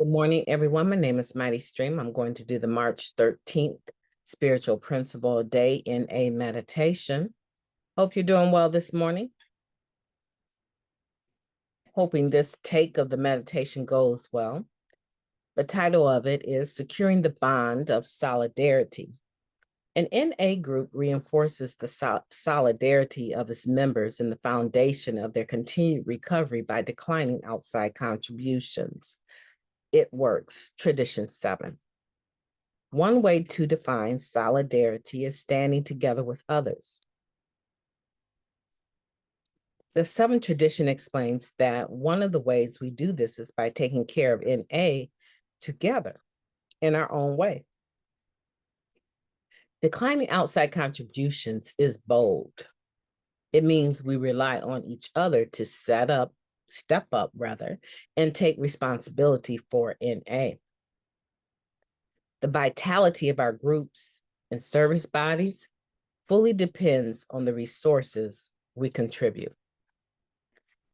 Good morning, everyone. My name is MightyStream. I'm going to do the March 13th Spiritual Principle Day in a meditation. Hope you're doing well this morning. Hoping this take of the meditation goes well. The title of it is Securing the Bond of Solidarity. An NA group reinforces the solidarity of its members and the foundation of their continued recovery by declining outside contributions. It works. Tradition 7. One way to define solidarity is standing together with others. The 7th tradition explains that one of the ways we do this is by taking care of NA together in our own way. Declining outside contributions is bold. It means we rely on each other to step up, and take responsibility for NA. The vitality of our groups and service bodies fully depends on the resources we contribute.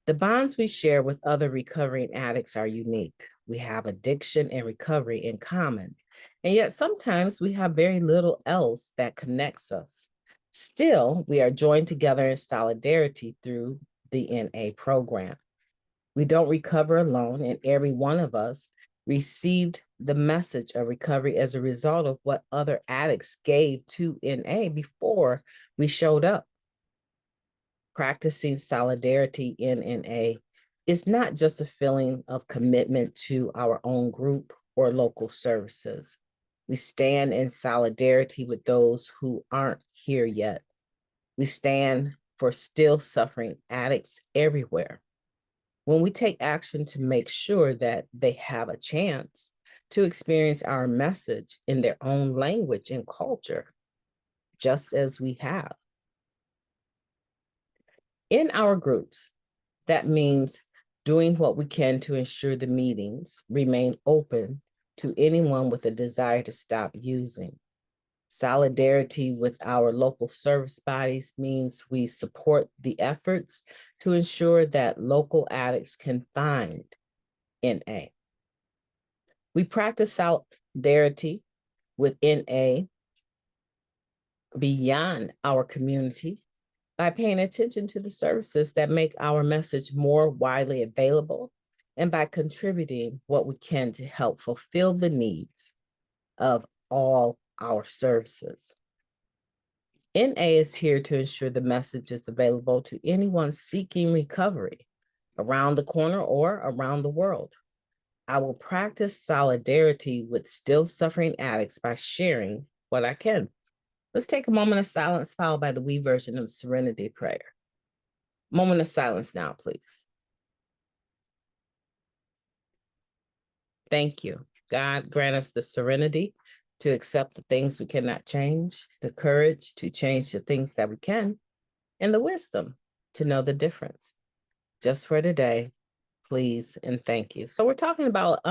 The bonds we share with other recovering addicts are unique. We have addiction and recovery in common, and yet sometimes we have very little else that connects us. Still, we are joined together in solidarity through the NA program. We don't recover alone, and every one of us received the message of recovery as a result of what other addicts gave to NA before we showed up. Practicing solidarity in NA is not just a feeling of commitment to our own group or local services. We stand in solidarity with those who aren't here yet. We stand for still suffering addicts everywhere. When we take action to make sure that they have a chance to experience our message in their own language and culture, just as we have. In our groups, that means doing what we can to ensure the meetings remain open to anyone with a desire to stop using. Solidarity with our local service bodies means we support the efforts to ensure that local addicts can find NA. We practice solidarity with NA beyond our community by paying attention to the services that make our message more widely available and by contributing what we can to help fulfill the needs of all our services. NA is here to ensure the message is available to anyone seeking recovery around the corner or around the world. I will practice solidarity with still suffering addicts by sharing what I can. Let's take a moment of silence followed by the we version of Serenity Prayer. Moment of silence now, please. Thank you. God grant us the serenity to accept the things we cannot change, the courage to change the things that we can, and the wisdom to know the difference. Just for today, please and thank you. So we're talking about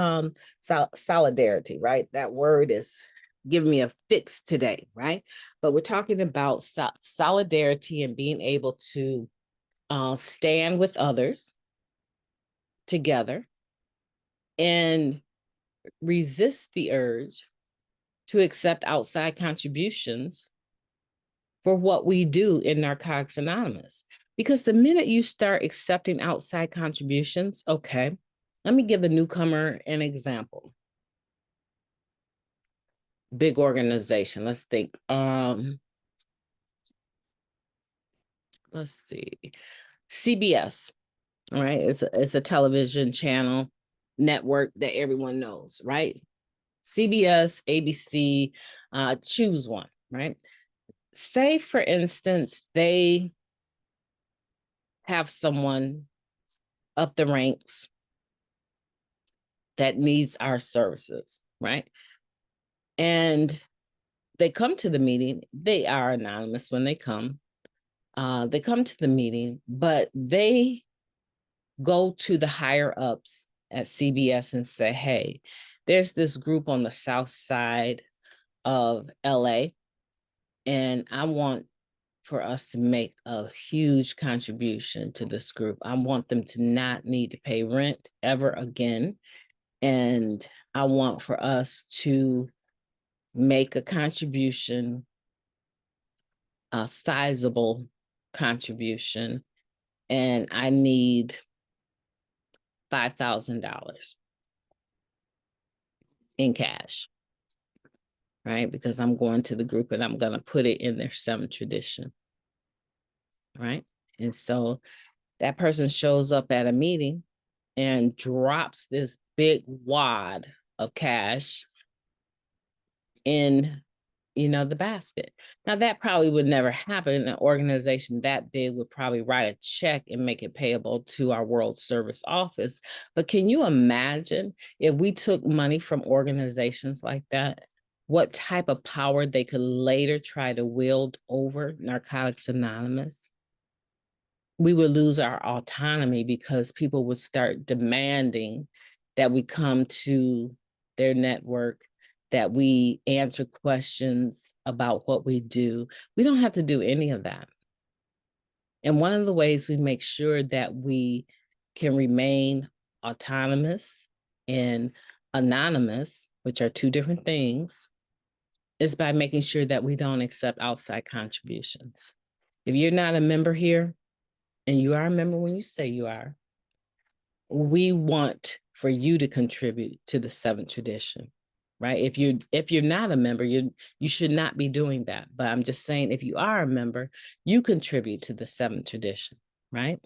solidarity, right? That word is giving me a fix today, right? But we're talking about solidarity and being able to stand with others together and resist the urge to accept outside contributions for what we do in Narcotics Anonymous. Because the minute you start accepting outside contributions, okay, let me give the newcomer an example. Big organization, let's think. Let's see, CBS, all right? It's a television channel network that everyone knows, right? CBS, ABC, choose one, right? Say, for instance, they have someone up the ranks that needs our services, right? And they come to the meeting. They are anonymous when they come. They come to the meeting, but they go to the higher ups at CBS and say, hey, there's this group on the south side of LA, and I want for us to make a huge contribution to this group. I want them to not need to pay rent ever again. And I want for us to make a contribution, a sizable contribution, and I need $5,000 in cash, right? Because I'm going to the group and I'm going to put it in their 7th tradition, right? And so that person shows up at a meeting and drops this big wad of cash in, the basket. Now that probably would never happen. An organization that big would probably write a check and make it payable to our World Service Office. But can you imagine if we took money from organizations like that, what type of power they could later try to wield over Narcotics Anonymous? We would lose our autonomy because people would start demanding that we come to their network, that we answer questions about what we do. We don't have to do any of that. And one of the ways we make sure that we can remain autonomous and anonymous, which are two different things, is by making sure that we don't accept outside contributions. If you're not a member here, and you are a member when you say you are, we want for you to contribute to the 7th tradition, right? If you're not a member, you should not be doing that. But I'm just saying, if you are a member, you contribute to the 7th tradition, right?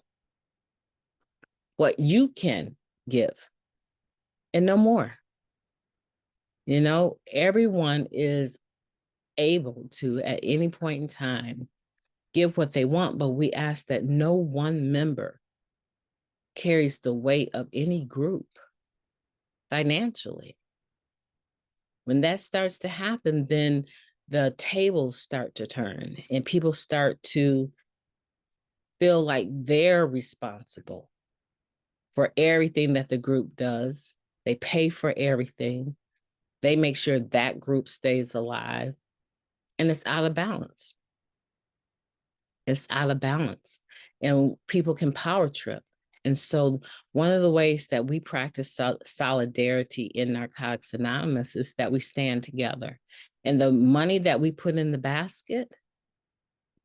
What you can give and no more. Everyone is able to, at any point in time, give what they want, but we ask that no one member carries the weight of any group financially. When that starts to happen, then the tables start to turn and people start to feel like they're responsible for everything that the group does. They pay for everything. They make sure that group stays alive, and it's out of balance. It's out of balance, and people can power trip. And so one of the ways that we practice solidarity in Narcotics Anonymous is that we stand together. And the money that we put in the basket,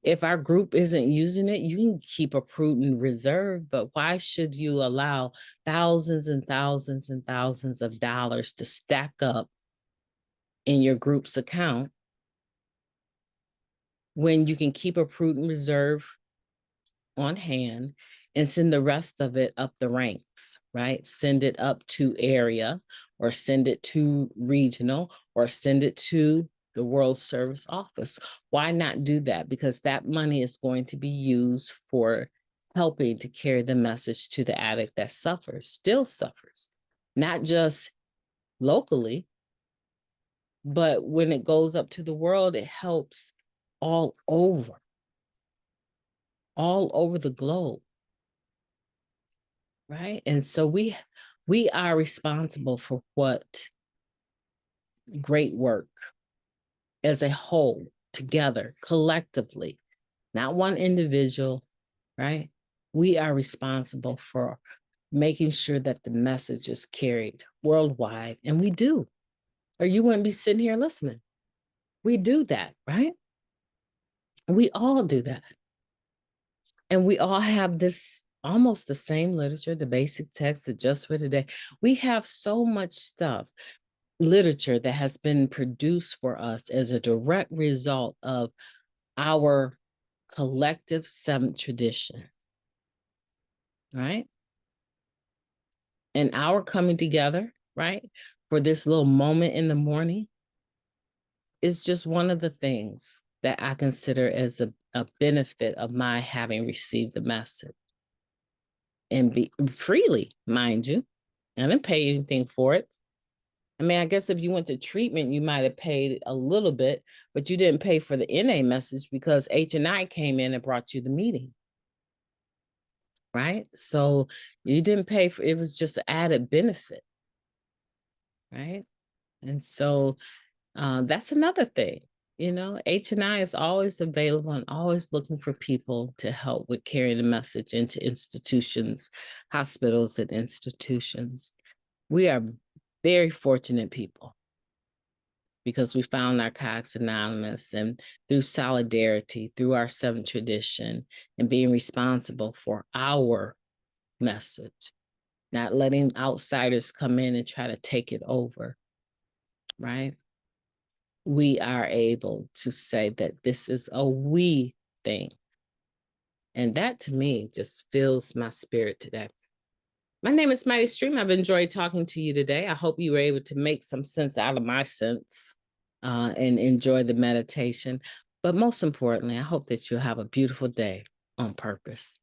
if our group isn't using it, you can keep a prudent reserve, but why should you allow thousands and thousands and thousands of dollars to stack up in your group's account when you can keep a prudent reserve on hand and send the rest of it up the ranks, right? Send it up to area, or send it to regional, or send it to the World Service Office. Why not do that? Because that money is going to be used for helping to carry the message to the addict that still suffers, not just locally, but when it goes up to the world, it helps all over the globe. Right. And so we are responsible for what great work as a whole, together, collectively, not one individual, right? We are responsible for making sure that the message is carried worldwide. And we do, or you wouldn't be sitting here listening. We do that, right? We all do that. And we all have this almost the same literature, the basic text, Just for Today. We have so much stuff, literature that has been produced for us as a direct result of our collective 7th tradition, right? And our coming together, right, for this little moment in the morning is just one of the things that I consider as a benefit of my having received the message. And be freely, mind you. I didn't pay anything for it. I mean, I guess if you went to treatment, you might have paid a little bit, but you didn't pay for the NA message because H&I came in and brought you the meeting, right? So you didn't pay for it, was just an added benefit, right? And so that's another thing. H&I is always available and always looking for people to help with carrying the message into institutions, hospitals, and institutions. We are Very fortunate people, because we found Narcotics Anonymous, and through solidarity, through our seventh tradition, and being responsible for our message, not letting outsiders come in and try to take it over, right? We are able to say that this is a we thing. And that to me just fills my spirit today. My name is Mighty Stream. I've enjoyed talking to you today. I hope you were able to make some sense out of my sense and enjoy the meditation. But most importantly, I hope that you'll have a beautiful day on purpose.